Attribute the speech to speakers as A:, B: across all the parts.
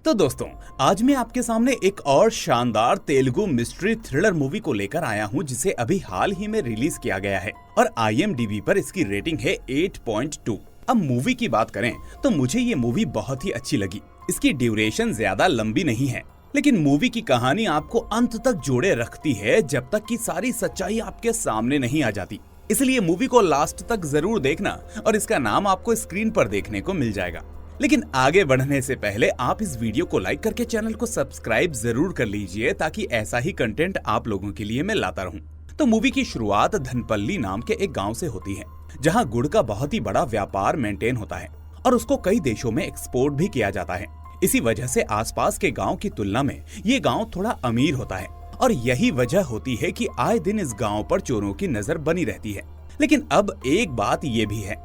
A: तो दोस्तों, आज मैं आपके सामने एक और शानदार तेलुगु मिस्ट्री थ्रिलर मूवी को लेकर आया हूं जिसे अभी हाल ही में रिलीज किया गया है और IMDb पर इसकी रेटिंग है 8.2। अब मूवी की बात करें तो मुझे ये मूवी बहुत ही अच्छी लगी। इसकी ड्यूरेशन ज्यादा लंबी नहीं है, लेकिन मूवी की कहानी आपको अंत तक जोड़े रखती है जब तक कि सारी सच्चाई आपके सामने नहीं आ जाती। इसलिए मूवी को लास्ट तक जरूर देखना और इसका नाम आपको स्क्रीन पर देखने को मिल जाएगा। लेकिन आगे बढ़ने से पहले आप इस वीडियो को लाइक करके चैनल को सब्सक्राइब जरूर कर लीजिए ताकि ऐसा ही कंटेंट आप लोगों के लिए मैं लाता रहूं। तो मूवी की शुरुआत धनपल्ली नाम के एक गांव से होती है, जहां गुड़ का बहुत ही बड़ा व्यापार मेंटेन होता है और उसको कई देशों में एक्सपोर्ट भी किया जाता है। इसी वजह से आसपास के गांव की तुलना में ये गांव थोड़ा अमीर होता है और यही वजह होती है कि आए दिन इस गांव पर चोरों की नजर बनी रहती है। लेकिन अब एक बात ये भी है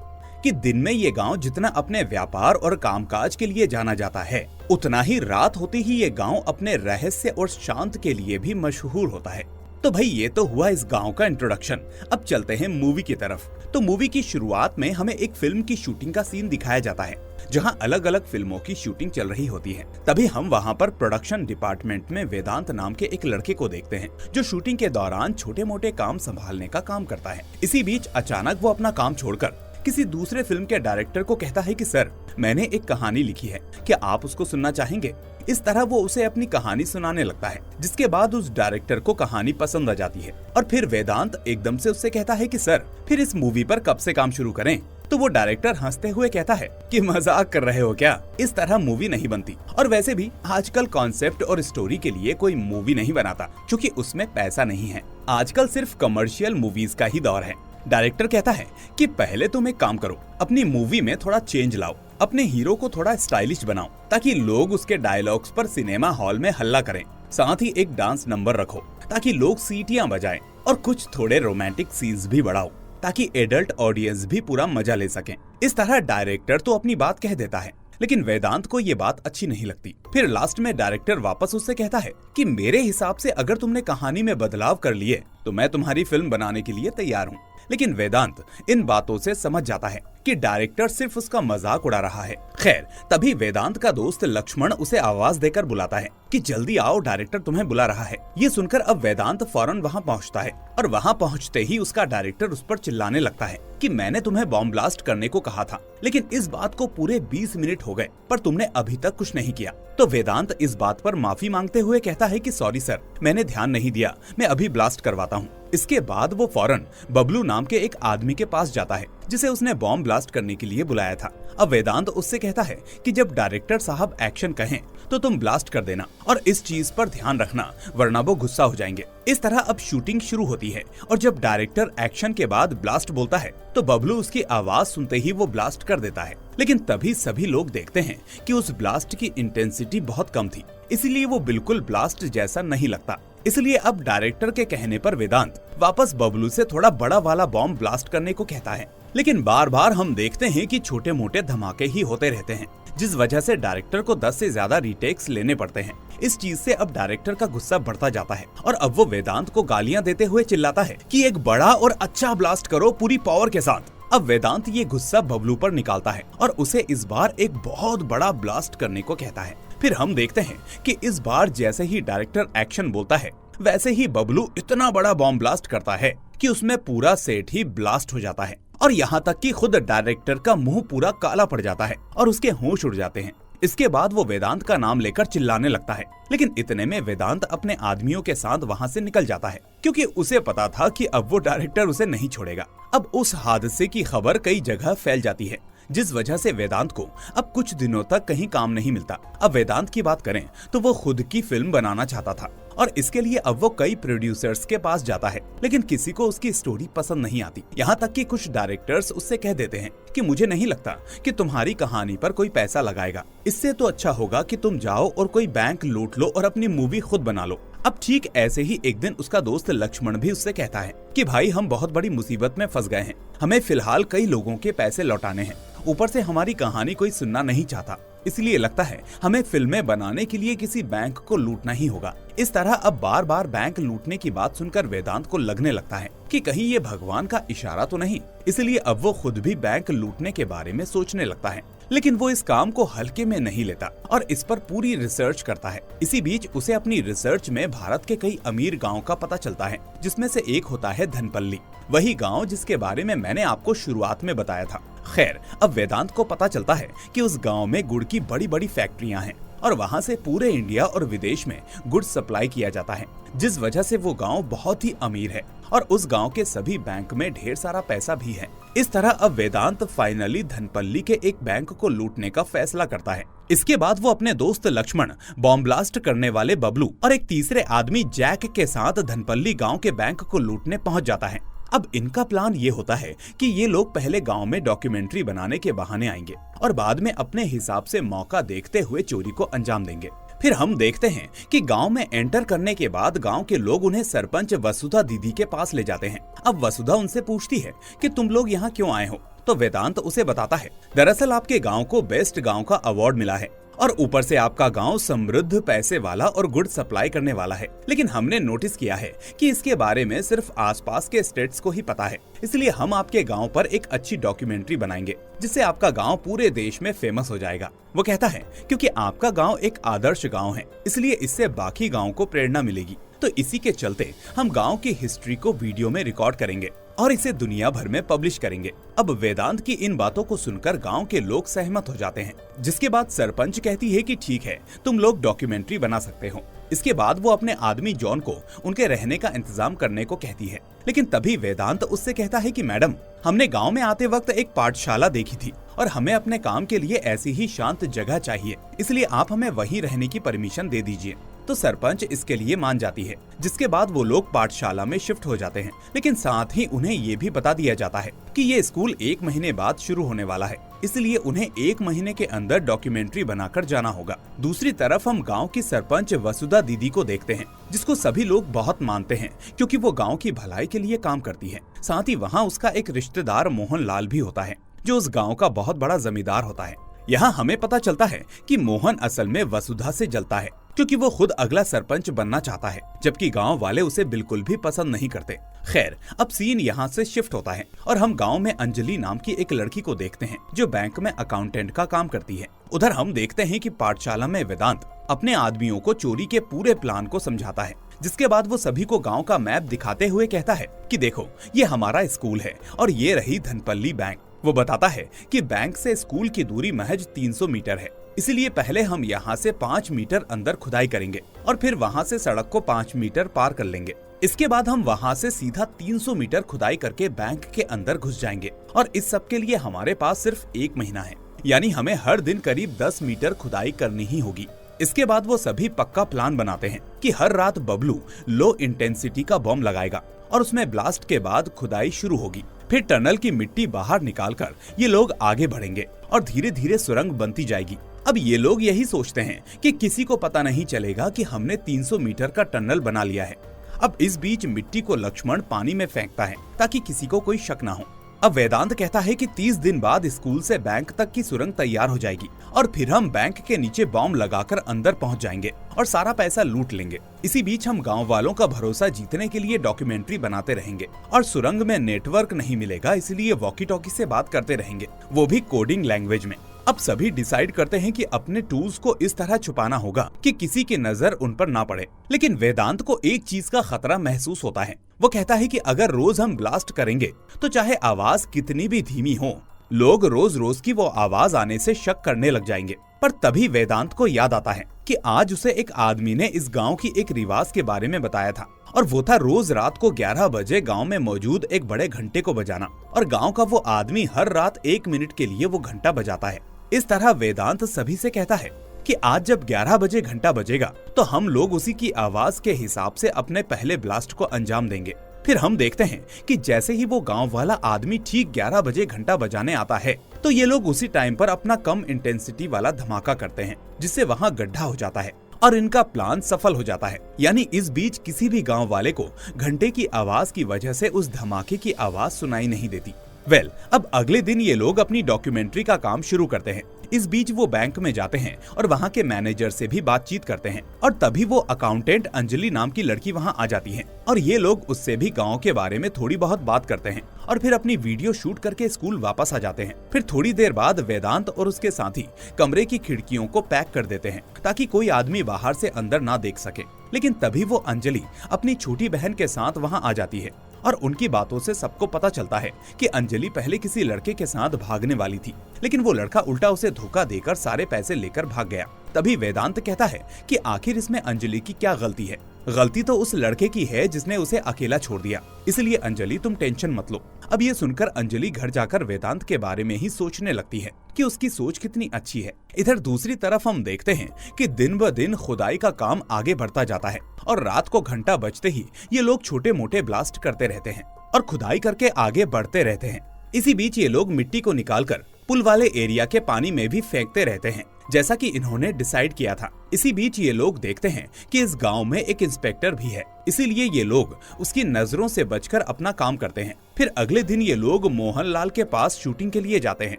A: कि दिन में ये गांव जितना अपने व्यापार और कामकाज के लिए जाना जाता है, उतना ही रात होते ही ये गांव अपने रहस्य और शांत के लिए भी मशहूर होता है। तो भाई ये तो हुआ इस गांव का इंट्रोडक्शन। अब चलते हैं मूवी की तरफ। तो मूवी की शुरुआत में हमें एक फिल्म की शूटिंग का सीन दिखाया जाता है, जहां अलग अलग फिल्मों की शूटिंग चल रही होती है। तभी हम वहां पर प्रोडक्शन डिपार्टमेंट में वेदांत नाम के एक लड़के को देखते हैं, जो शूटिंग के दौरान छोटे मोटे काम संभालने का काम करता है। इसी बीच अचानक वो अपना काम छोड़कर किसी दूसरे फिल्म के डायरेक्टर को कहता है कि सर, मैंने एक कहानी लिखी है, क्या आप उसको सुनना चाहेंगे? इस तरह वो उसे अपनी कहानी सुनाने लगता है, जिसके बाद उस डायरेक्टर को कहानी पसंद आ जाती है और फिर वेदांत एकदम से उससे कहता है कि सर, फिर इस मूवी पर कब से काम शुरू करें? तो वो डायरेक्टर हंसते हुए कहता है कि मजाक कर रहे हो क्या? इस तरह मूवी नहीं बनती। और वैसे भी आजकल कॉन्सेप्ट और स्टोरी के लिए कोई मूवी नहीं बनाता, क्योंकि उसमें पैसा नहीं है। आजकल सिर्फ कमर्शियल मूवीज का ही दौर है। डायरेक्टर कहता है कि पहले तुम एक काम करो, अपनी मूवी में थोड़ा चेंज लाओ, अपने हीरो को थोड़ा स्टाइलिश बनाओ ताकि लोग उसके डायलॉग्स पर सिनेमा हॉल में हल्ला करें। साथ ही एक डांस नंबर रखो ताकि लोग सीटियां बजाएं और कुछ थोड़े रोमांटिक सीन्स भी बढ़ाओ ताकि एडल्ट ऑडियंस भी पूरा मजा ले सकें। इस तरह डायरेक्टर तो अपनी बात कह देता है, लेकिन वेदांत को ये बात अच्छी नहीं लगती। फिर लास्ट में डायरेक्टर वापस उससे कहता है कि मेरे हिसाब से अगर तुमने कहानी में बदलाव कर लिए तो मैं तुम्हारी फिल्म बनाने के लिए तैयार हूँ। लेकिन वेदांत इन बातों से समझ जाता है कि डायरेक्टर सिर्फ उसका मजाक उड़ा रहा है। खैर, तभी वेदांत का दोस्त लक्ष्मण उसे आवाज देकर बुलाता है कि जल्दी आओ, डायरेक्टर तुम्हें बुला रहा है। ये सुनकर अब वेदांत फौरन वहां पहुंचता है और वहां पहुंचते ही उसका डायरेक्टर उस पर चिल्लाने लगता है कि मैंने तुम्हें बॉम्ब ब्लास्ट करने को कहा था, लेकिन इस बात को पूरे 20 मिनट हो गए पर तुमने अभी तक कुछ नहीं किया। तो वेदांत इस बात पर माफी मांगते हुए कहता है कि सॉरी सर, मैंने ध्यान नहीं दिया, मैं अभी ब्लास्ट करवाता हूँ। इसके बाद वो फौरन बबलू नाम के एक आदमी के पास जाता है, जिसे उसने बॉम्ब ब्लास्ट करने के लिए बुलाया था। अब वेदांत उससे कहता है कि जब डायरेक्टर साहब एक्शन कहें तो तुम ब्लास्ट कर देना और इस चीज पर ध्यान रखना, वरना वो गुस्सा हो जाएंगे। इस तरह अब शूटिंग शुरू होती है और जब डायरेक्टर एक्शन के बाद ब्लास्ट बोलता है तो बबलू उसकी आवाज सुनते ही वो ब्लास्ट कर देता है। लेकिन तभी सभी लोग देखते हैं कि उस ब्लास्ट की इंटेंसिटी बहुत कम थी, इसलिए वो बिल्कुल ब्लास्ट जैसा नहीं लगता। इसलिए अब डायरेक्टर के कहने पर वेदांत वापस बबलू से थोड़ा बड़ा वाला बॉम्ब ब्लास्ट करने को कहता है। लेकिन बार बार हम देखते हैं कि छोटे मोटे धमाके ही होते रहते हैं, जिस वजह से डायरेक्टर को 10 से ज्यादा रीटेक्स लेने पड़ते हैं। इस चीज से अब डायरेक्टर का गुस्सा बढ़ता जाता है और अब वो वेदांत को गालियां देते हुए चिल्लाता है कि एक बड़ा और अच्छा ब्लास्ट करो पूरी पावर के साथ। अब वेदांत ये गुस्सा बबलू पर निकालता है और उसे इस बार एक बहुत बड़ा ब्लास्ट करने को कहता है। फिर हम देखते हैं कि इस बार जैसे ही डायरेक्टर एक्शन बोलता है, वैसे ही बबलू इतना बड़ा बॉम्ब ब्लास्ट करता है कि उसमें पूरा सेट ही ब्लास्ट हो जाता है और यहाँ तक कि खुद डायरेक्टर का मुंह पूरा काला पड़ जाता है और उसके होश उड़ जाते हैं। इसके बाद वो वेदांत का नाम लेकर चिल्लाने लगता है, लेकिन इतने में वेदांत अपने आदमियों के साथ वहाँ से निकल जाता है, क्योंकि उसे पता था कि अब वो डायरेक्टर उसे नहीं छोड़ेगा। अब उस हादसे की खबर कई जगह फैल जाती है, जिस वजह से वेदांत को अब कुछ दिनों तक कहीं काम नहीं मिलता। अब वेदांत की बात करें तो वो खुद की फिल्म बनाना चाहता था और इसके लिए अब वो कई प्रोड्यूसर्स के पास जाता है, लेकिन किसी को उसकी स्टोरी पसंद नहीं आती। यहाँ तक कि कुछ डायरेक्टर्स उससे कह देते हैं कि मुझे नहीं लगता कि तुम्हारी कहानी पर कोई पैसा लगाएगा, इससे तो अच्छा होगा कि तुम जाओ और कोई बैंक लूट लो और अपनी मूवी खुद बना लो। अब ठीक ऐसे ही एक दिन उसका दोस्त लक्ष्मण भी उससे कहता है कि भाई, हम बहुत बड़ी मुसीबत में फंस गए हैं, हमें फिलहाल कई लोगों के पैसे लौटाने हैं, ऊपर से हमारी कहानी कोई सुनना नहीं चाहता, इसलिए लगता है हमें फिल्में बनाने के लिए किसी बैंक को लूटना ही होगा। इस तरह अब बार बार बैंक लूटने की बात सुनकर वेदांत को लगने लगता है कि कहीं ये भगवान का इशारा तो नहीं, इसलिए अब वो खुद भी बैंक लूटने के बारे में सोचने लगता है। लेकिन वो इस काम को हल्के में नहीं लेता और इस पर पूरी रिसर्च करता है। इसी बीच उसे अपनी रिसर्च में भारत के कई अमीर गांव का पता चलता है, जिसमें से एक होता है धनपल्ली, वही गांव जिसके बारे में मैंने आपको शुरुआत में बताया था। खैर, अब वेदांत को पता चलता है कि उस गांव में गुड़ की बड़ी बड़ी फैक्ट्रियां हैं और वहां से पूरे इंडिया और विदेश में गुड़ सप्लाई किया जाता है, जिस वजह से वो गांव बहुत ही अमीर है और उस गांव के सभी बैंक में ढेर सारा पैसा भी है। इस तरह अब वेदांत फाइनली धनपल्ली के एक बैंक को लूटने का फैसला करता है। इसके बाद वो अपने दोस्त लक्ष्मण, बॉम्ब ब्लास्ट करने वाले बबलू और एक तीसरे आदमी जैक के साथ धनपल्ली गांव के बैंक को लूटने पहुंच जाता है। अब इनका प्लान ये होता है कि ये लोग पहले गांव में डॉक्यूमेंट्री बनाने के बहाने आएंगे और बाद में अपने हिसाब से मौका देखते हुए चोरी को अंजाम देंगे। फिर हम देखते हैं कि गांव में एंटर करने के बाद गांव के लोग उन्हें सरपंच वसुधा दीदी के पास ले जाते हैं। अब वसुधा उनसे पूछती है कि तुम लोग यहाँ क्यों आए हो, तो वेदांत उसे बताता है, दरअसल आपके गांव को बेस्ट गांव का अवार्ड मिला है और ऊपर से आपका गांव समृद्ध, पैसे वाला और गुड़ सप्लाई करने वाला है। लेकिन हमने नोटिस किया है कि इसके बारे में सिर्फ आसपास के स्टेट्स को ही पता है, इसलिए हम आपके गांव पर एक अच्छी डॉक्यूमेंट्री बनाएंगे जिससे आपका गांव पूरे देश में फेमस हो जाएगा। वो कहता है, क्योंकि आपका गांव एक आदर्श गांव है, इसलिए इससे बाकी गांव को प्रेरणा मिलेगी। तो इसी के चलते हम गांव की हिस्ट्री को वीडियो में रिकॉर्ड करेंगे और इसे दुनिया भर में पब्लिश करेंगे। अब वेदांत की इन बातों को सुनकर गांव के लोग सहमत हो जाते हैं, जिसके बाद सरपंच कहती है कि ठीक है, तुम लोग डॉक्यूमेंट्री बना सकते हो। इसके बाद वो अपने आदमी जॉन को उनके रहने का इंतजाम करने को कहती है, लेकिन तभी वेदांत उससे कहता है कि मैडम, हमने गांव में आते वक्त एक पाठशाला देखी थी और हमें अपने काम के लिए ऐसी ही शांत जगह चाहिए, इसलिए आप हमें वहीं रहने की परमिशन दे दीजिए। तो सरपंच इसके लिए मान जाती है, जिसके बाद वो लोग पाठशाला में शिफ्ट हो जाते हैं। लेकिन साथ ही उन्हें ये भी बता दिया जाता है कि ये स्कूल 1 महीने बाद शुरू होने वाला है, इसलिए उन्हें 1 महीने के अंदर डॉक्यूमेंट्री बनाकर जाना होगा। दूसरी तरफ हम गांव की सरपंच वसुधा दीदी को देखते हैं, जिसको सभी लोग बहुत मानते हैं क्योंकि वो गांव की भलाई के लिए काम करती है। साथ ही वहाँ उसका एक रिश्तेदार मोहन लाल भी होता है, जो उस गाँव का बहुत बड़ा जमींदार होता है। यहाँ हमें पता चलता है कि मोहन असल में वसुधा से जलता है, क्योंकि वो खुद अगला सरपंच बनना चाहता है, जबकि गांव वाले उसे बिल्कुल भी पसंद नहीं करते। खैर, अब सीन यहाँ से शिफ्ट होता है और हम गांव में अंजलि नाम की एक लड़की को देखते हैं, जो बैंक में अकाउंटेंट का काम करती है। उधर हम देखते हैं कि पाठशाला में वेदांत अपने आदमियों को चोरी के पूरे प्लान को समझाता है, जिसके बाद वो सभी को गांव का मैप दिखाते हुए कहता है कि देखो, ये हमारा स्कूल है और ये रही धनपल्ली बैंक। वो बताता है कि बैंक से स्कूल की दूरी महज 300 मीटर है, इसलिए पहले हम यहाँ से 5 मीटर अंदर खुदाई करेंगे और फिर वहाँ से सड़क को 5 मीटर पार कर लेंगे। इसके बाद हम वहाँ से सीधा 300 मीटर खुदाई करके बैंक के अंदर घुस जाएंगे और इस सब के लिए हमारे पास सिर्फ 1 महीना है, यानी हमें हर दिन करीब 10 मीटर खुदाई करनी ही होगी। इसके बाद वो सभी पक्का प्लान बनाते हैं कि हर रात बबलू लो इंटेंसिटी का बम लगाएगा और उसमें ब्लास्ट के बाद खुदाई शुरू होगी। फिर टनल की मिट्टी बाहर निकालकर ये लोग आगे बढ़ेंगे और धीरे धीरे सुरंग बनती जाएगी। अब ये लोग यही सोचते हैं कि किसी को पता नहीं चलेगा कि हमने 300 मीटर का टनल बना लिया है। अब इस बीच मिट्टी को लक्ष्मण पानी में फेंकता है ताकि किसी को कोई शक ना हो। अब वेदांत कहता है कि 30 दिन बाद स्कूल से बैंक तक की सुरंग तैयार हो जाएगी और फिर हम बैंक के नीचे बॉम्ब लगाकर अंदर पहुंच जाएंगे और सारा पैसा लूट लेंगे। इसी बीच हम गांव वालों का भरोसा जीतने के लिए डॉक्यूमेंट्री बनाते रहेंगे और सुरंग में नेटवर्क नहीं मिलेगा, इसलिए वॉकी टॉकी से बात करते रहेंगे, वो भी कोडिंग लैंग्वेज में। अब सभी डिसाइड करते हैं कि अपने टूल्स को इस तरह छुपाना होगा कि किसी की नजर उन पर ना पड़े। लेकिन वेदांत को एक चीज का खतरा महसूस होता है। वो कहता है कि अगर रोज हम ब्लास्ट करेंगे तो चाहे आवाज कितनी भी धीमी हो, लोग रोज रोज की वो आवाज आने से शक करने लग जाएंगे। पर तभी वेदांत को याद आता है कि आज उसे एक आदमी ने इस गांव की एक रिवाज के बारे में बताया था, और वो था रोज रात को 11 बजे गांव में मौजूद एक बड़े घंटे को बजाना, और गांव का वो आदमी हर रात 1 मिनट के लिए वो घंटा बजाता है। इस तरह वेदांत सभी से कहता है कि आज जब 11 बजे घंटा बजेगा तो हम लोग उसी की आवाज के हिसाब से अपने पहले ब्लास्ट को अंजाम देंगे। फिर हम देखते हैं कि जैसे ही वो गांव वाला आदमी ठीक 11 बजे घंटा बजाने आता है तो ये लोग उसी टाइम पर अपना कम इंटेंसिटी वाला धमाका करते हैं, जिससे वहाँ गड्ढा हो जाता है और इनका प्लान सफल हो जाता है। यानी इस बीच किसी भी गांव वाले को घंटे की आवाज की वजह से उस धमाके की आवाज सुनाई नहीं देती। अब अगले दिन ये लोग अपनी डॉक्यूमेंट्री का काम शुरू करते हैं। इस बीच वो बैंक में जाते हैं और वहाँ के मैनेजर से भी बातचीत करते हैं और तभी वो अकाउंटेंट अंजलि नाम की लड़की वहाँ आ जाती है और ये लोग उससे भी गांव के बारे में थोड़ी बहुत बात करते हैं और फिर अपनी वीडियो शूट करके स्कूल वापस आ जाते हैं। फिर थोड़ी देर बाद वेदांत और उसके साथी कमरे की खिड़कियों को पैक कर देते हैं ताकि कोई आदमी बाहर से अंदर ना देख सके। लेकिन तभी वो अंजलि अपनी छोटी बहन के साथ वहाँ आ जाती है और उनकी बातों से सबको पता चलता है कि अंजलि पहले किसी लड़के के साथ भागने वाली थी, लेकिन वो लड़का उल्टा उसे धोखा देकर सारे पैसे लेकर भाग गया। तभी वेदांत कहता है कि आखिर इसमें अंजलि की क्या गलती है। गलती तो उस लड़के की है जिसने उसे अकेला छोड़ दिया, इसलिए अंजलि तुम टेंशन मत लो। अब ये सुनकर अंजलि घर जाकर वेदांत के बारे में ही सोचने लगती है कि उसकी सोच कितनी अच्छी है। इधर दूसरी तरफ हम देखते हैं कि दिन ब दिन खुदाई का काम आगे बढ़ता जाता है और रात को घंटा बजते ही ये लोग छोटे मोटे ब्लास्ट करते रहते हैं और खुदाई करके आगे बढ़ते रहते हैं। इसी बीच ये लोग मिट्टी को निकालकर पुल वाले एरिया के पानी में भी फेंकते रहते हैं, जैसा कि इन्होंने डिसाइड किया था। इसी बीच ये लोग देखते हैं कि इस गांव में एक इंस्पेक्टर भी है, इसीलिए ये लोग उसकी नजरों से बचकर अपना काम करते हैं। फिर अगले दिन ये लोग मोहनलाल के पास शूटिंग के लिए जाते हैं,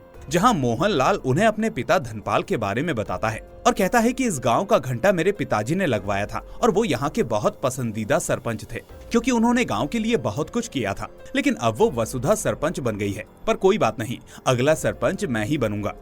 A: जहां मोहनलाल उन्हें अपने पिता धनपाल के बारे में बताता है और कहता है कि इस गांव का घंटा मेरे पिताजी ने लगवाया था और वो यहाँ के बहुत पसंदीदा सरपंच थे क्योंकि उन्होंने गांव के लिए बहुत कुछ किया था। लेकिन अब वो वसुधा सरपंच बन गई है, पर कोई बात नहीं, अगला सरपंच मैं ही बनूंगा।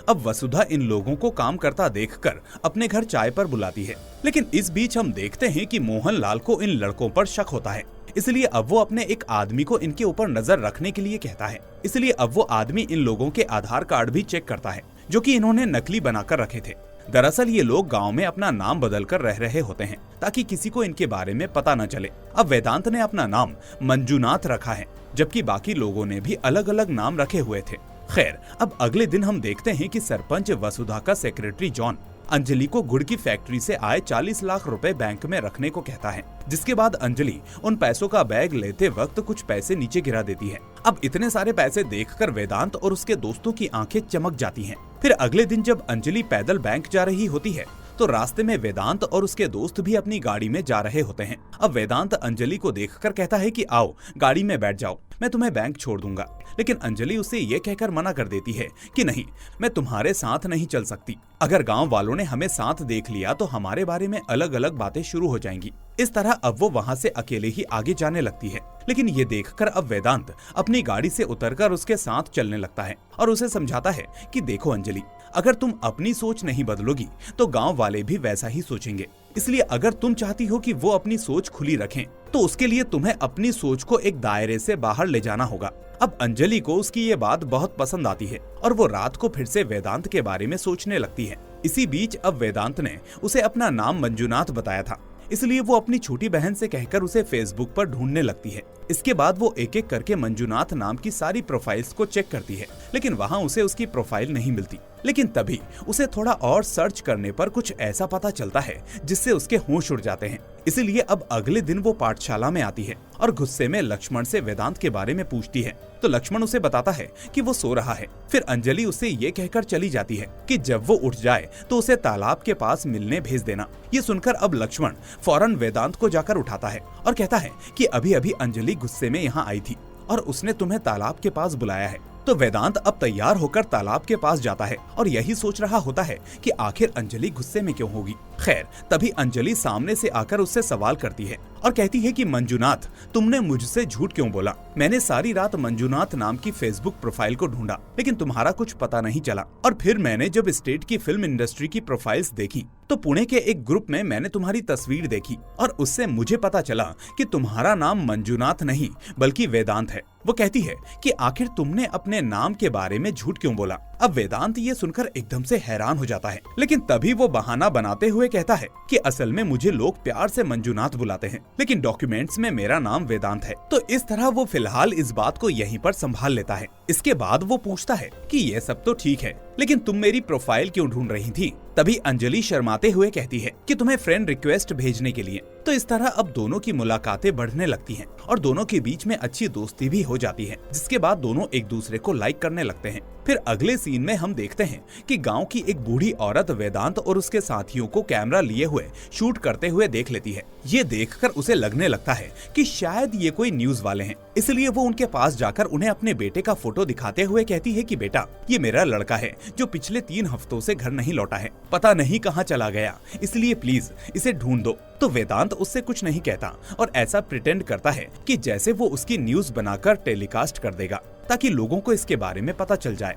A: अब वसुधा इन लोगों को काम करता देखकर अपने घर चाय पर बुलाती है। लेकिन इस बीच हम देखते हैं कि मोहनलाल को इन लड़कों पर शक होता है, इसलिए अब वो अपने एक आदमी को इनके ऊपर नजर रखने के लिए कहता है। इसलिए अब वो आदमी इन लोगों के आधार कार्ड भी चेक करता है, जो कि इन्होंने नकली बनाकर रखे थे। दरअसल ये लोग गांव में अपना नाम बदलकर रह रहे होते हैं ताकि किसी को इनके बारे में पता न चले। अब वेदांत ने अपना नाम मंजूनाथ रखा है, जबकि बाकी लोगों ने भी अलग अलग नाम रखे हुए थे। खैर, अब अगले दिन हम देखते हैं कि सरपंच वसुधा का सेक्रेटरी जॉन अंजलि को गुड़ की फैक्ट्री से आए 40 लाख रुपए बैंक में रखने को कहता है, जिसके बाद अंजलि उन पैसों का बैग लेते वक्त कुछ पैसे नीचे गिरा देती है। अब इतने सारे पैसे देखकर वेदांत और उसके दोस्तों की आंखें चमक जाती हैं। फिर अगले दिन जब अंजलि पैदल बैंक जा रही होती है तो रास्ते में वेदांत और उसके दोस्त भी अपनी गाड़ी में जा रहे होते हैं। अब वेदांत अंजलि को देखकर कहता है कि आओ गाड़ी में बैठ जाओ, मैं तुम्हें बैंक छोड़ दूंगा। लेकिन अंजलि उसे ये कहकर मना कर देती है कि नहीं, मैं तुम्हारे साथ नहीं चल सकती। अगर गांव वालों ने हमें साथ देख लिया तो हमारे बारे में अलग अलग बातें शुरू हो जाएंगी। इस तरह अब वो वहाँ से अकेले ही आगे जाने लगती है। लेकिन ये देखकर अब वेदांत अपनी गाड़ी से उतरकर उसके साथ चलने लगता है और उसे समझाता है कि देखो अंजलि, अगर तुम अपनी सोच नहीं बदलोगी तो गांव वाले भी वैसा ही सोचेंगे। इसलिए अगर तुम चाहती हो कि वो अपनी सोच खुली रखें तो उसके लिए तुम्हें अपनी सोच को एक दायरे से बाहर ले जाना होगा। अब अंजलि को उसकी ये बात बहुत पसंद आती है और वो रात को फिर से वेदांत के बारे में सोचने लगती है। इसी बीच अब वेदांत ने उसे अपना नाम मंजूनाथ बताया था, इसलिए वो अपनी छोटी बहन से कहकर उसे फेसबुक पर ढूंढने लगती है। इसके बाद वो एक एक करके मंजूनाथ नाम की सारी प्रोफाइल्स को चेक करती है, लेकिन वहाँ उसे उसकी प्रोफाइल नहीं मिलती। लेकिन तभी उसे थोड़ा और सर्च करने पर कुछ ऐसा पता चलता है जिससे उसके होश उड़ जाते हैं। इसीलिए अब अगले दिन वो पाठशाला में आती है और गुस्से में लक्ष्मण से वेदांत के बारे में पूछती है तो लक्ष्मण उसे बताता है कि वो सो रहा है। फिर अंजलि उसे ये कहकर चली जाती है कि जब वो उठ जाए तो उसे तालाब के पास मिलने भेज देना। ये सुनकर अब लक्ष्मण फौरन वेदांत को जाकर उठाता है और कहता है कि अभी अभी अंजलि गुस्से में यहाँ आई थी और उसने तुम्हें तालाब के पास बुलाया है। तो वेदांत अब तैयार होकर तालाब के पास जाता है और यही सोच रहा होता है कि आखिर अंजलि गुस्से में क्यों होगी। खैर, तभी अंजलि सामने से आकर उससे सवाल करती है और कहती है कि मंजूनाथ, तुमने मुझसे झूठ क्यों बोला? मैंने सारी रात मंजूनाथ नाम की फेसबुक प्रोफाइल को ढूंढा, लेकिन तुम्हारा कुछ पता नहीं चला। और फिर मैंने जब स्टेट की फिल्म इंडस्ट्री की प्रोफाइल्स देखी तो पुणे के एक ग्रुप में मैंने तुम्हारी तस्वीर देखी और उससे मुझे पता चला कि तुम्हारा नाम मंजूनाथ नहीं बल्कि वेदांत है। वो कहती है कि आखिर तुमने अपने नाम के बारे में झूठ क्यों बोला? अब वेदांत ये सुनकर एकदम से हैरान हो जाता है, लेकिन तभी वो बहाना बनाते हुए कहता है कि असल में मुझे लोग प्यार से मंजूनाथ बुलाते हैं, लेकिन डॉक्यूमेंट्स में मेरा नाम वेदांत है। तो इस तरह वो फिलहाल इस बात को यहीं पर संभाल लेता है। इसके बाद वो पूछता है कि ये सब तो ठीक है, लेकिन तुम मेरी प्रोफाइल क्यों ढूंढ रही थी? तभी अंजलि शर्माते हुए कहती है कि तुम्हें फ्रेंड रिक्वेस्ट भेजने के लिए। तो इस तरह अब दोनों की मुलाकातें बढ़ने लगती हैं और दोनों के बीच में अच्छी दोस्ती भी हो जाती है, जिसके बाद दोनों एक दूसरे को लाइक करने लगते हैं। फिर अगले सीन में हम देखते हैं कि गांव की एक बूढ़ी औरत वेदांत और उसके साथियों को कैमरा लिए हुए शूट करते हुए देख लेती है। ये देखकर उसे लगने लगता है कि शायद ये कोई न्यूज वाले हैं, इसलिए वो उनके पास जाकर उन्हें अपने बेटे का फोटो दिखाते हुए कहती है कि बेटा, ये मेरा लड़का है जो पिछले 3 हफ्तों से घर नहीं लौटा है, पता नहीं कहाँ चला गया, इसलिए प्लीज इसे ढूंढ दो। तो वेदांत उससे कुछ नहीं कहता और ऐसा प्रिटेंड करता है कि जैसे वो उसकी न्यूज बनाकर टेलीकास्ट कर देगा ताकि लोगों को इसके बारे में पता चल जाए।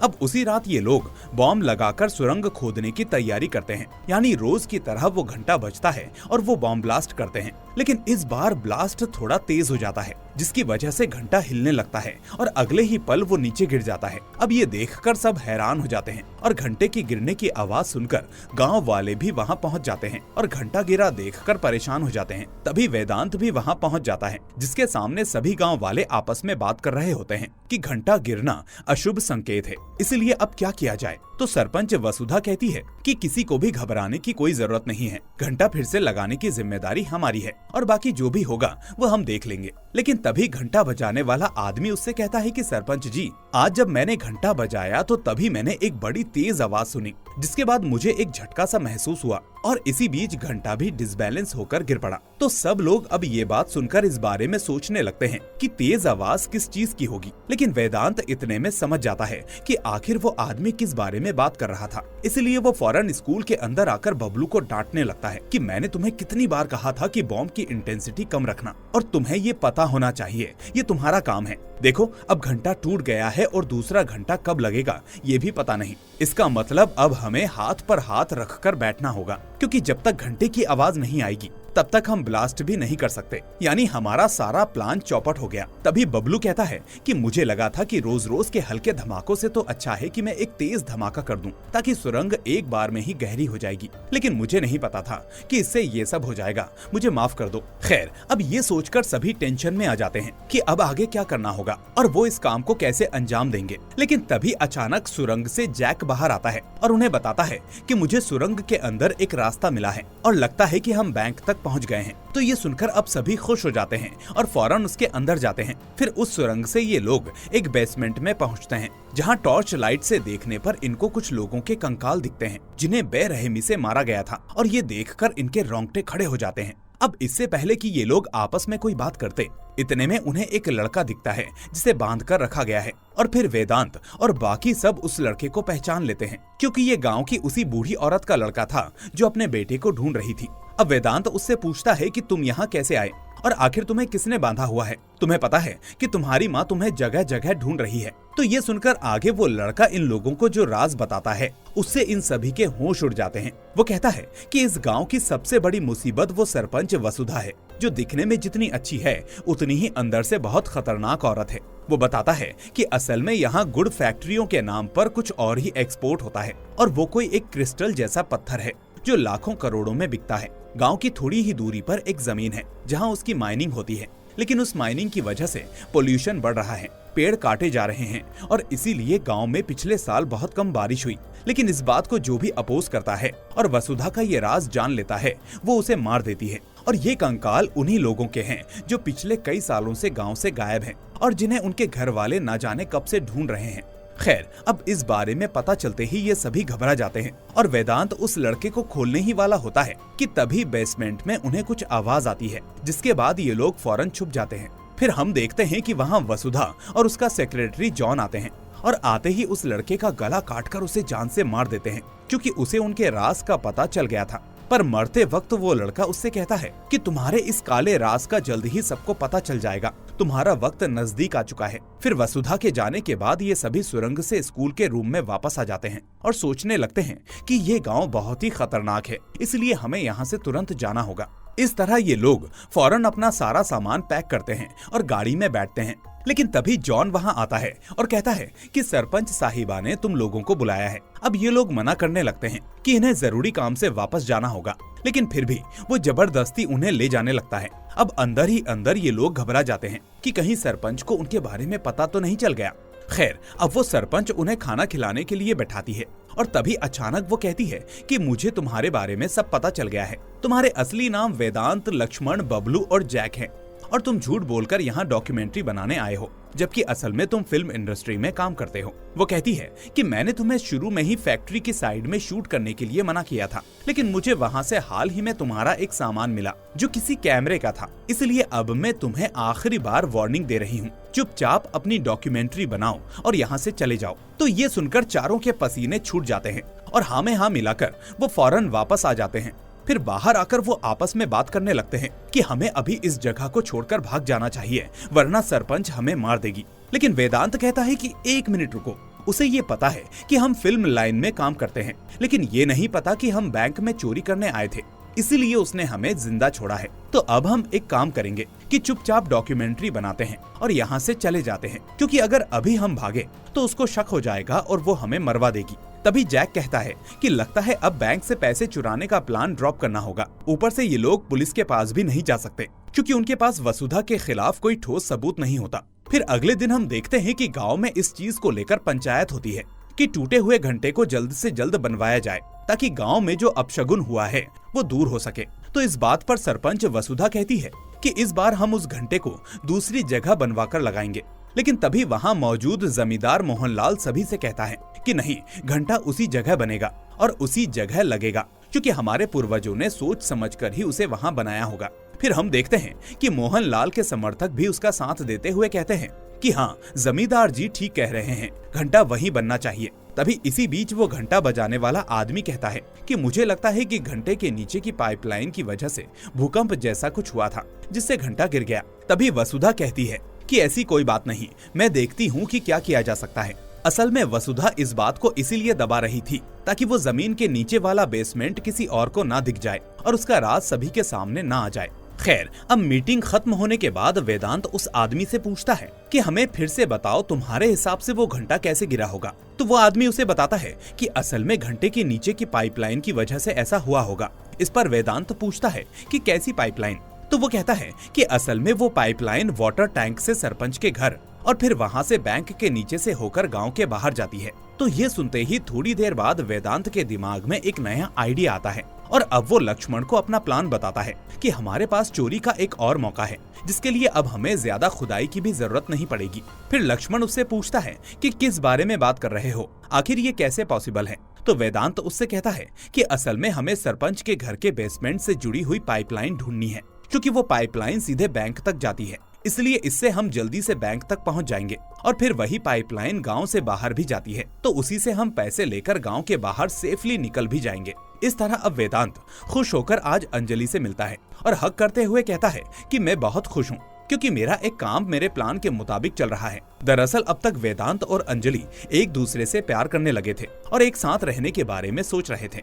A: अब उसी रात ये लोग बॉम्ब लगाकर सुरंग खोदने की तैयारी करते हैं, यानी रोज की तरह वो घंटा बजता है और वो बॉम्ब ब्लास्ट करते हैं। लेकिन इस बार ब्लास्ट थोड़ा तेज हो जाता है, जिसकी वजह से घंटा हिलने लगता है और अगले ही पल वो नीचे गिर जाता है। अब ये देखकर सब हैरान हो जाते हैं और घंटे की गिरने की आवाज सुनकर गाँव वाले भी वहाँ पहुँच जाते हैं और घंटा गिरा देखकर परेशान हो जाते हैं। तभी वेदांत भी वहाँ पहुँच जाता है, जिसके सामने सभी गाँव वाले आपस में बात कर रहे होते हैं कि घंटा गिरना अशुभ संकेत है, इसलिए अब क्या किया जाए। तो सरपंच वसुधा कहती है कि किसी को भी घबराने की कोई जरूरत नहीं है, घंटा फिर से लगाने की जिम्मेदारी हमारी है और बाकी जो भी होगा वो हम देख लेंगे। लेकिन तभी घंटा बजाने वाला आदमी उससे कहता है कि सरपंच जी, आज जब मैंने घंटा बजाया तो तभी मैंने एक बड़ी तेज आवाज सुनी, जिसके बाद मुझे एक झटका सा महसूस हुआ और इसी बीच घंटा भी डिसबैलेंस होकर गिर पड़ा। तो सब लोग अब ये बात सुनकर इस बारे में सोचने लगते हैं कि तेज आवाज किस चीज की होगी। लेकिन वेदांत इतने में समझ जाता है कि आखिर वो आदमी किस बारे में बात कर रहा था, इसलिए वो फौरन स्कूल के अंदर आकर बबलू को डांटने लगता है कि मैंने तुम्हें कितनी बार कहा था कि बॉम्ब की इंटेंसिटी कम रखना और तुम्हें ये पता होना चाहिए, ये तुम्हारा काम है। देखो अब घंटा टूट गया है और दूसरा घंटा कब लगेगा ये भी पता नहीं। इसका मतलब अब हमें हाथ पर हाथ रखकर बैठना होगा, क्योंकि जब तक घंटे की आवाज नहीं आएगी तब तक हम ब्लास्ट भी नहीं कर सकते, यानी हमारा सारा प्लान चौपट हो गया। तभी बबलू कहता है कि मुझे लगा था कि रोज रोज के हल्के धमाकों से तो अच्छा है कि मैं एक तेज धमाका कर दूं, ताकि सुरंग एक बार में ही गहरी हो जाएगी, लेकिन मुझे नहीं पता था कि इससे ये सब हो जाएगा, मुझे माफ कर दो। खैर, अब ये सोचकर सभी टेंशन में आ जाते हैं कि अब आगे क्या करना होगा और वो इस काम को कैसे अंजाम देंगे। लेकिन तभी अचानक सुरंग से जैक बाहर आता है और उन्हें बताता है कि मुझे सुरंग के अंदर एक रास्ता मिला है और लगता है कि हम बैंक तक पहुंच गए हैं। तो ये सुनकर अब सभी खुश हो जाते हैं और फौरन उसके अंदर जाते हैं। फिर उस सुरंग से ये लोग एक बेसमेंट में पहुंचते हैं, जहां टॉर्च लाइट से देखने पर इनको कुछ लोगों के कंकाल दिखते हैं, जिन्हें बेरहमी से मारा गया था और ये देखकर इनके रोंगटे खड़े हो जाते हैं। अब इससे पहले कि ये लोग आपस में कोई बात करते, इतने में उन्हें एक लड़का दिखता है जिसे बांध कर रखा गया है और फिर वेदांत और बाकी सब उस लड़के को पहचान लेते हैं, क्योंकि ये गांव की उसी बूढ़ी औरत का लड़का था जो अपने बेटे को ढूंढ रही थी। अब वेदांत उससे पूछता है कि तुम यहाँ कैसे आए और आखिर तुम्हें किसने बांधा हुआ है? तुम्हें पता है कि तुम्हारी माँ तुम्हें जगह जगह ढूंढ रही है। तो ये सुनकर आगे वो लड़का इन लोगों को जो राज बताता है, उससे इन सभी के होश उड़ जाते हैं। वो कहता है कि इस गांव की सबसे बड़ी मुसीबत वो सरपंच वसुधा है, जो दिखने में जितनी अच्छी है उतनी ही अंदर से बहुत खतरनाक औरत है। वो बताता है कि असल में यहाँ गुड़ फैक्ट्रियों के नाम पर कुछ और ही एक्सपोर्ट होता है और वो कोई एक क्रिस्टल जैसा पत्थर है जो लाखों करोड़ों में बिकता है। गांव की थोड़ी ही दूरी पर एक जमीन है जहां उसकी माइनिंग होती है, लेकिन उस माइनिंग की वजह से पोल्यूशन बढ़ रहा है, पेड़ काटे जा रहे हैं और इसीलिए गांव में पिछले साल बहुत कम बारिश हुई। लेकिन इस बात को जो भी अपोज करता है और वसुधा का ये राज जान लेता है, वो उसे मार देती है। और ये कंकाल उन्हीं लोगों के हैं जो पिछले कई सालों से गांव से गायब हैं और जिन्हें उनके घर वाले न जाने कब से ढूंढ रहे हैं। खैर, अब इस बारे में पता चलते ही ये सभी घबरा जाते हैं और वेदांत उस लड़के को खोलने ही वाला होता है कि तभी बेसमेंट में उन्हें कुछ आवाज आती है, जिसके बाद ये लोग फौरन छुप जाते हैं। फिर हम देखते हैं कि वहाँ वसुधा और उसका सेक्रेटरी जॉन आते हैं और आते ही उस लड़के का गला काटकर उसे जान से मार देते हैं, क्योंकि उसे उनके राज का पता चल गया था। पर मरते वक्त वो लड़का उससे कहता है कि तुम्हारे इस काले राज का जल्द ही सबको पता चल जाएगा, तुम्हारा वक्त नजदीक आ चुका है। फिर वसुधा के जाने के बाद ये सभी सुरंग से स्कूल के रूम में वापस आ जाते हैं और सोचने लगते हैं कि ये गांव बहुत ही खतरनाक है, इसलिए हमें यहाँ से तुरंत जाना होगा। इस तरह ये लोग फौरन अपना सारा सामान पैक करते हैं और गाड़ी में बैठते हैं। लेकिन तभी जॉन वहाँ आता है और कहता है कि सरपंच साहिबा ने तुम लोगों को बुलाया है। अब ये लोग मना करने लगते हैं कि इन्हें जरूरी काम से वापस जाना होगा, लेकिन फिर भी वो जबरदस्ती उन्हें ले जाने लगता है। अब अंदर ही अंदर ये लोग घबरा जाते हैं कि कहीं सरपंच को उनके बारे में पता तो नहीं चल गया। खैर, अब वो सरपंच उन्हें खाना खिलाने के लिए बैठाती है और तभी अचानक वो कहती है कि मुझे तुम्हारे बारे में सब पता चल गया है। तुम्हारे असली नाम वेदांत, लक्ष्मण, बबलू और जैक हैं और तुम झूठ बोलकर यहाँ डॉक्यूमेंट्री बनाने आए हो, जबकि असल में तुम फिल्म इंडस्ट्री में काम करते हो। वो कहती है कि मैंने तुम्हें शुरू में ही फैक्ट्री की साइड में शूट करने के लिए मना किया था, लेकिन मुझे वहाँ से हाल ही में तुम्हारा एक सामान मिला जो किसी कैमरे का था, इसलिए अब मैं तुम्हें आखिरी बार वार्निंग दे रही हूँ, चुपचाप अपनी डॉक्यूमेंट्री बनाओ और यहाँ से चले जाओ। तो ये सुनकर चारों के पसीने छूट जाते हैं और हाँ में हाँ मिलाकर वो फौरन वापस आ जाते हैं। फिर बाहर आकर वो आपस में बात करने लगते हैं कि हमें अभी इस जगह को छोड़कर भाग जाना चाहिए, वरना सरपंच हमें मार देगी। लेकिन वेदांत कहता है कि 1 मिनट रुको। उसे ये पता है कि हम फिल्म लाइन में काम करते हैं, लेकिन ये नहीं पता कि हम बैंक में चोरी करने आए थे, इसीलिए उसने हमें जिंदा छोड़ा है। तो अब हम एक काम करेंगे कि चुपचाप डॉक्यूमेंट्री बनाते हैं और यहाँ से चले जाते हैं, क्योंकि अगर अभी हम भागे तो उसको शक हो जाएगा और वो हमें मरवा देगी। तभी जैक कहता है कि लगता है अब बैंक से पैसे चुराने का प्लान ड्रॉप करना होगा। ऊपर से ये लोग पुलिस के पास भी नहीं जा सकते, क्योंकि उनके पास वसुधा के खिलाफ कोई ठोस सबूत नहीं होता। फिर अगले दिन हम देखते हैं कि गांव में इस चीज को लेकर पंचायत होती है कि टूटे हुए घंटे को जल्द से जल्द बनवाया जाए, ताकि गांव में जो अपशगुन हुआ है वो दूर हो सके। तो इस बात पर सरपंच वसुधा कहती है कि इस बार हम उस घंटे को दूसरी जगह बनवाकर लगाएंगे। लेकिन तभी वहाँ मौजूद जमींदार मोहनलाल सभी से कहता है कि नहीं, घंटा उसी जगह बनेगा और उसी जगह लगेगा, क्योंकि हमारे पूर्वजों ने सोच समझकर ही उसे वहाँ बनाया होगा। फिर हम देखते हैं कि मोहनलाल के समर्थक भी उसका साथ देते हुए कहते हैं कि हाँ, जमींदार जी ठीक कह रहे हैं, घंटा वहीं बनना चाहिए। तभी इसी बीच वो घंटा बजाने वाला आदमी कहता है कि मुझे लगता है कि घंटे के नीचे की पाइपलाइन की वजह से भूकंप जैसा कुछ हुआ था, जिससे घंटा गिर गया। तभी वसुधा कहती है कि ऐसी कोई बात नहीं, मैं देखती हूँ कि क्या किया जा सकता है। असल में वसुधा इस बात को इसीलिए दबा रही थी ताकि वो जमीन के नीचे वाला बेसमेंट किसी और को ना दिख जाए और उसका राज सभी के सामने ना आ जाए। खैर, अब मीटिंग खत्म होने के बाद वेदांत उस आदमी से पूछता है कि हमें फिर से बताओ, तुम्हारे हिसाब से वो घंटा कैसे गिरा होगा। तो वो आदमी उसे बताता है कि असल में घंटे के नीचे की पाइपलाइन की वजह से ऐसा हुआ होगा। इस पर वेदांत पूछता है कि कैसी पाइपलाइन। तो वो कहता है कि असल में वो पाइपलाइन वाटर टैंक से सरपंच के घर और फिर वहाँ से बैंक के नीचे से होकर गांव के बाहर जाती है। तो ये सुनते ही थोड़ी देर बाद वेदांत के दिमाग में एक नया आइडिया आता है और अब वो लक्ष्मण को अपना प्लान बताता है कि हमारे पास चोरी का एक और मौका है, जिसके लिए अब हमें ज्यादा खुदाई की भी जरूरत नहीं पड़ेगी। फिर लक्ष्मण उससे पूछता है कि किस बारे में बात कर रहे हो, आखिर ये कैसे पॉसिबल है। तो वेदांत उससे कहता है कि असल में हमें सरपंच के घर के बेसमेंट से जुड़ी हुई पाइपलाइन ढूंढनी है, क्योंकि वो पाइपलाइन सीधे बैंक तक जाती है, इसलिए इससे हम जल्दी से बैंक तक पहुंच जाएंगे। और फिर वही पाइपलाइन गांव से बाहर भी जाती है, तो उसी से हम पैसे लेकर गांव के बाहर सेफली निकल भी जाएंगे। इस तरह अब वेदांत खुश होकर आज अंजलि से मिलता है और हक करते हुए कहता है कि मैं बहुत खुश हूँ, क्योंकि मेरा एक काम मेरे प्लान के मुताबिक चल रहा है। दरअसल अब तक वेदांत और अंजलि एक दूसरे से प्यार करने लगे थे और एक साथ रहने के बारे में सोच रहे थे।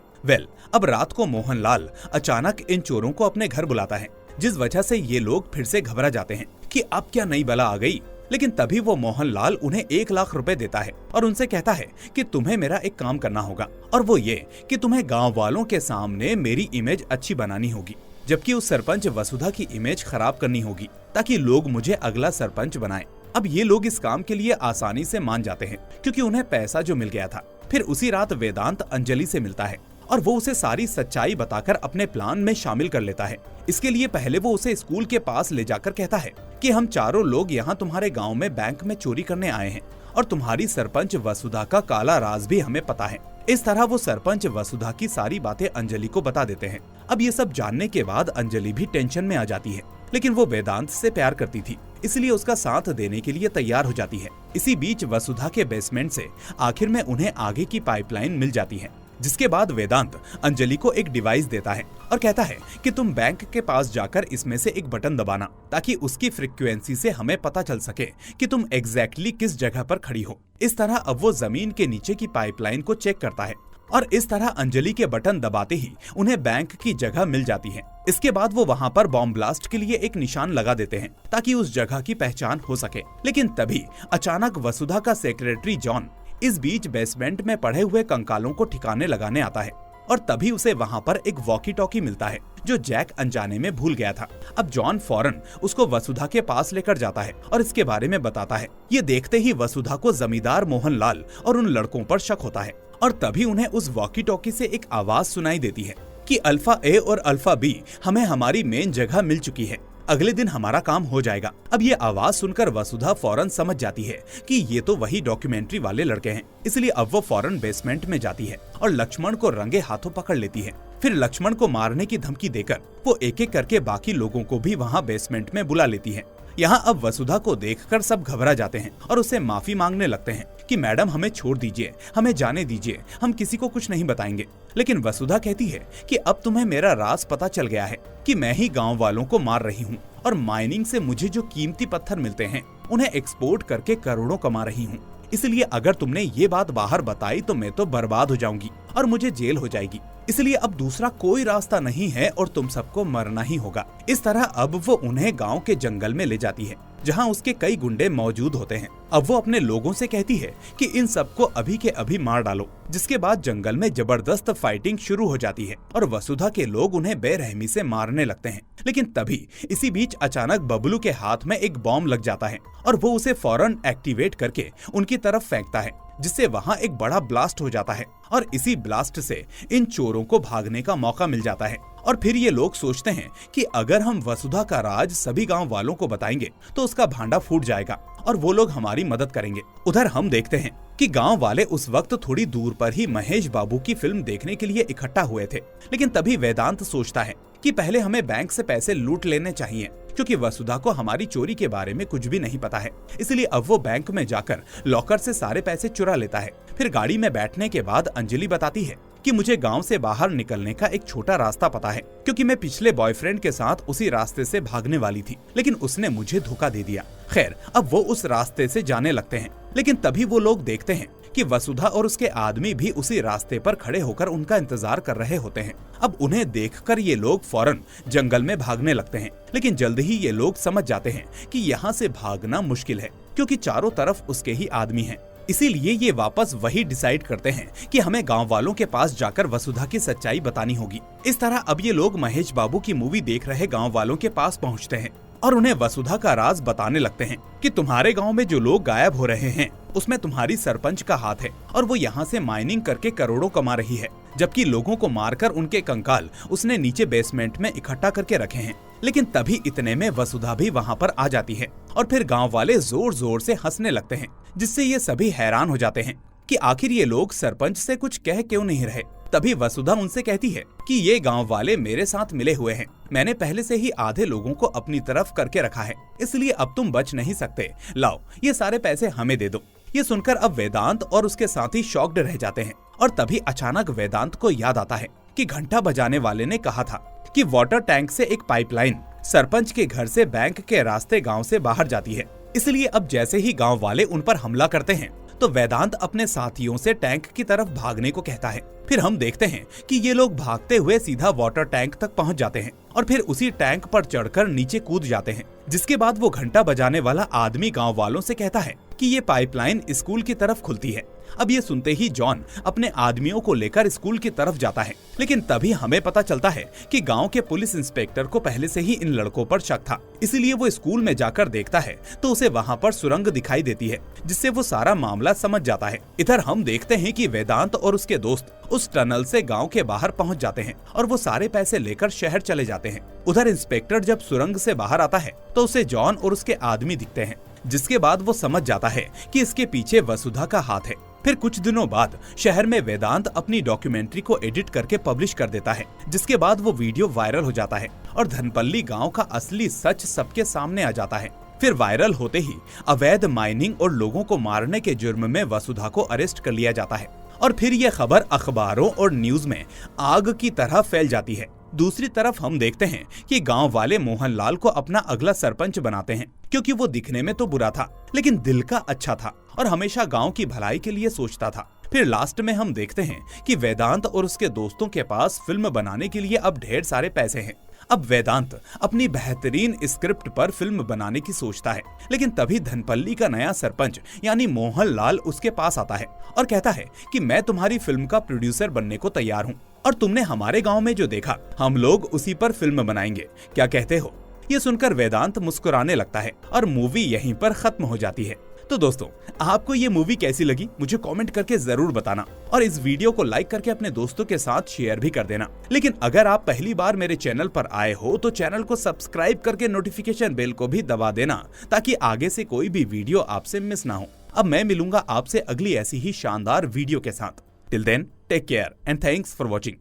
A: अब रात को मोहनलाल अचानक इन चोरों को अपने घर बुलाता है, जिस वजह से ये लोग फिर से घबरा जाते हैं कि अब क्या नई बला आ गई। लेकिन तभी वो मोहनलाल उन्हें 1 लाख रुपए देता है और उनसे कहता है कि तुम्हें मेरा एक काम करना होगा, और वो ये कि तुम्हें गांव वालों के सामने मेरी इमेज अच्छी बनानी होगी, जबकि उस सरपंच वसुधा की इमेज खराब करनी होगी, ताकि लोग मुझे अगला सरपंच बनाएं। अब ये लोग इस काम के लिए आसानी से मान जाते हैं, क्योंकि उन्हें पैसा जो मिल गया था। फिर उसी रात वेदांत अंजलि से मिलता है और वो उसे सारी सच्चाई बताकर अपने प्लान में शामिल कर लेता है। इसके लिए पहले वो उसे स्कूल के पास ले जाकर कहता है कि हम चारों लोग यहाँ तुम्हारे गांव में बैंक में चोरी करने आए हैं और तुम्हारी सरपंच वसुधा का काला राज भी हमें पता है। इस तरह वो सरपंच वसुधा की सारी बातें अंजलि को बता देते हैं। अब ये सब जानने के बाद अंजलि भी टेंशन में आ जाती है, लेकिन वो वेदांत से प्यार करती थी, इसलिए उसका साथ देने के लिए तैयार हो जाती है। इसी बीच वसुधा के बेसमेंट से आखिर में उन्हें आगे की पाइपलाइन मिल जाती है, जिसके बाद वेदांत अंजलि को एक डिवाइस देता है और कहता है कि तुम बैंक के पास जाकर इसमें से एक बटन दबाना, ताकि उसकी फ्रीक्वेंसी से हमें पता चल सके कि तुम एग्जैक्टली किस जगह पर खड़ी हो। इस तरह अब वो जमीन के नीचे की पाइपलाइन को चेक करता है और इस तरह अंजलि के बटन दबाते ही उन्हें बैंक की जगह मिल जाती है। इसके बाद वो वहाँ पर बॉम्ब ब्लास्ट के लिए एक निशान लगा देते हैं, ताकि उस जगह की पहचान हो सके। लेकिन तभी अचानक वसुधा का सेक्रेटरी जॉन इस बीच बेसमेंट में पड़े हुए कंकालों को ठिकाने लगाने आता है और तभी उसे वहाँ पर एक वॉकी टॉकी मिलता है जो जैक अनजाने में भूल गया था। अब जॉन फौरन उसको वसुधा के पास लेकर जाता है और इसके बारे में बताता है। ये देखते ही वसुधा को जमींदार मोहनलाल और उन लड़कों पर शक होता है और तभी उन्हें उस वॉकी टॉकी से एक आवाज सुनाई देती है कि अल्फा ए और अल्फा बी हमें हमारी मेन जगह मिल चुकी है, अगले दिन हमारा काम हो जाएगा। अब ये आवाज सुनकर वसुधा फौरन समझ जाती है कि ये तो वही डॉक्यूमेंट्री वाले लड़के हैं, इसलिए अब वो फौरन बेसमेंट में जाती है और लक्ष्मण को रंगे हाथों पकड़ लेती है। फिर लक्ष्मण को मारने की धमकी देकर वो एक एक करके बाकी लोगों को भी वहाँ बेसमेंट में बुला लेती है। यहाँ अब वसुधा को देखकर सब घबरा जाते हैं और उससे माफी मांगने लगते हैं कि मैडम हमें छोड़ दीजिए, हमें जाने दीजिए, हम किसी को कुछ नहीं बताएंगे। लेकिन वसुधा कहती है कि अब तुम्हें मेरा राज पता चल गया है कि मैं ही गांव वालों को मार रही हूँ और माइनिंग से मुझे जो कीमती पत्थर मिलते हैं उन्हें एक्सपोर्ट करके करोड़ों कमा रही हूँ। इसलिए अगर तुमने ये बात बाहर बताई तो मैं तो बर्बाद हो जाऊंगी और मुझे जेल हो जाएगी। इसलिए अब दूसरा कोई रास्ता नहीं है और तुम सबको मरना ही होगा। इस तरह अब वो उन्हें गांव के जंगल में ले जाती है जहां उसके कई गुंडे मौजूद होते हैं। अब वो अपने लोगों से कहती है कि इन सबको अभी के अभी मार डालो, जिसके बाद जंगल में जबरदस्त फाइटिंग शुरू हो जाती है और वसुधा के लोग उन्हें बेरहमी से मारने लगते हैं। लेकिन तभी इसी बीच अचानक बबलू के हाथ में एक बॉम्ब लग जाता है और वो उसे फौरन एक्टिवेट करके उनकी तरफ फेंकता है, जिससे वहाँ एक बड़ा ब्लास्ट हो जाता है और इसी ब्लास्ट से इन चोरों को भागने का मौका मिल जाता है। और फिर ये लोग सोचते हैं कि अगर हम वसुधा का राज सभी गांव वालों को बताएंगे तो उसका भांडा फूट जाएगा और वो लोग हमारी मदद करेंगे। उधर हम देखते हैं कि गांव वाले उस वक्त थोड़ी दूर पर ही महेश बाबू की फिल्म देखने के लिए इकट्ठा हुए थे। लेकिन तभी वेदांत सोचता है कि पहले हमें बैंक से पैसे लूट लेने चाहिए, क्योंकि वसुधा को हमारी चोरी के बारे में कुछ भी नहीं पता है। इसलिए अब वो बैंक में जाकर लॉकर से सारे पैसे चुरा लेता है। फिर गाड़ी में बैठने के बाद अंजलि बताती है कि मुझे गांव से बाहर निकलने का एक छोटा रास्ता पता है, क्योंकि मैं पिछले बॉयफ्रेंड के साथ उसी रास्ते से भागने वाली थी, लेकिन उसने मुझे धोखा दे दिया। खैर, अब वो उस रास्ते से जाने लगते हैं। लेकिन तभी वो लोग देखते हैं कि वसुधा और उसके आदमी भी उसी रास्ते पर खड़े होकर उनका इंतजार कर रहे होते हैं। अब उन्हें देखकर ये लोग फौरन जंगल में भागने लगते हैं। लेकिन जल्द ही ये लोग समझ जाते हैं कि यहाँ से भागना मुश्किल है, क्योंकि चारों तरफ उसके ही आदमी हैं। इसीलिए ये वापस वही डिसाइड करते हैं कि हमें गांव वालों के पास जाकर वसुधा की सच्चाई बतानी होगी। इस तरह अब ये लोग महेश बाबू की मूवी देख रहे गांव वालों के पास पहुंचते हैं और उन्हें वसुधा का राज बताने लगते हैं कि तुम्हारे गांव में जो लोग गायब हो रहे हैं उसमें तुम्हारी सरपंच का हाथ है और वो यहाँ से माइनिंग करके करोड़ों कमा रही है, जबकि लोगों को मारकर उनके कंकाल उसने नीचे बेसमेंट में इकट्ठा करके रखे हैं। लेकिन तभी इतने में वसुधा भी वहाँ पर आ जाती है और फिर गांव वाले जोर जोर से हंसने लगते हैं, जिससे ये सभी हैरान हो जाते हैं कि आखिर ये लोग सरपंच से कुछ कह क्यों नहीं रहे। तभी वसुधा उनसे कहती है कि ये गांव वाले मेरे साथ मिले हुए हैं, मैंने पहले से ही आधे लोगों को अपनी तरफ करके रखा है, इसलिए अब तुम बच नहीं सकते, लाओ ये सारे पैसे हमें दे दो। ये सुनकर अब वेदांत और उसके साथी शॉक्ड रह जाते हैं और तभी अचानक वेदांत को याद आता है कि घंटा बजाने वाले ने कहा था कि वाटर टैंक से एक पाइपलाइन सरपंच के घर से बैंक के रास्ते गांव से बाहर जाती है। इसलिए अब जैसे ही गांव वाले उन पर हमला करते हैं तो वेदांत अपने साथियों से टैंक की तरफ भागने को कहता है। फिर हम देखते हैं कि ये लोग भागते हुए सीधा वाटर टैंक तक पहुंच जाते हैं और फिर उसी टैंक पर चढ़कर नीचे कूद जाते हैं, जिसके बाद वो घंटा बजाने वाला आदमी गांव वालों से कहता है कि ये पाइपलाइन स्कूल की तरफ खुलती है। अब ये सुनते ही जॉन अपने आदमियों को लेकर स्कूल की तरफ जाता है। लेकिन तभी हमें पता चलता है कि गांव के पुलिस इंस्पेक्टर को पहले से ही इन लड़कों पर शक था, इसलिए वो स्कूल में जाकर देखता है तो उसे वहाँ पर सुरंग दिखाई देती है, जिससे वो सारा मामला समझ जाता है। इधर हम देखते हैं कि वेदांत और उसके दोस्त उस टनल से गांव के बाहर पहुंच जाते हैं और वो सारे पैसे लेकर शहर चले जाते हैं। उधर इंस्पेक्टर जब सुरंग से बाहर आता है तो उसे जॉन और उसके आदमी दिखते हैं, जिसके बाद वो समझ जाता है कि इसके पीछे वसुधा का हाथ है। फिर कुछ दिनों बाद शहर में वेदांत अपनी डॉक्यूमेंट्री को एडिट करके पब्लिश कर देता है, जिसके बाद वो वीडियो वायरल हो जाता है और धनपल्ली गांव का असली सच सबके सामने आ जाता है। फिर वायरल होते ही अवैध माइनिंग और लोगों को मारने के जुर्म में वसुधा को अरेस्ट कर लिया जाता है और फिर ये खबर अखबारों और न्यूज में आग की तरह फैल जाती है। दूसरी तरफ हम देखते हैं कि गांव वाले मोहनलाल को अपना अगला सरपंच बनाते हैं, क्योंकि वो दिखने में तो बुरा था लेकिन दिल का अच्छा था और हमेशा गांव की भलाई के लिए सोचता था। फिर लास्ट में हम देखते हैं कि वेदांत और उसके दोस्तों के पास फिल्म बनाने के लिए अब ढेर सारे पैसे हैं। अब वेदांत अपनी बेहतरीन स्क्रिप्ट पर फिल्म बनाने की सोचता है, लेकिन तभी धनपल्ली का नया सरपंच यानी मोहनलाल उसके पास आता है और कहता है कि मैं तुम्हारी फिल्म का प्रोड्यूसर बनने को तैयार हूँ। और तुमने हमारे गांव में जो देखा, हम लोग उसी पर फिल्म बनाएंगे, क्या कहते हो? ये सुनकर वेदांत मुस्कुराने लगता है और मूवी यहीं पर खत्म हो जाती है। तो दोस्तों, आपको ये मूवी कैसी लगी मुझे कमेंट करके जरूर बताना और इस वीडियो को लाइक करके अपने दोस्तों के साथ शेयर भी कर देना। लेकिन अगर आप पहली बार मेरे चैनल पर आए हो तो चैनल को सब्सक्राइब करके नोटिफिकेशन बेल को भी दबा देना, ताकि आगे से कोई भी वीडियो आपसे मिस ना हो। अब मैं मिलूंगा आपसे अगली ऐसी ही शानदार वीडियो के साथ। Till then, take care and thanks for watching.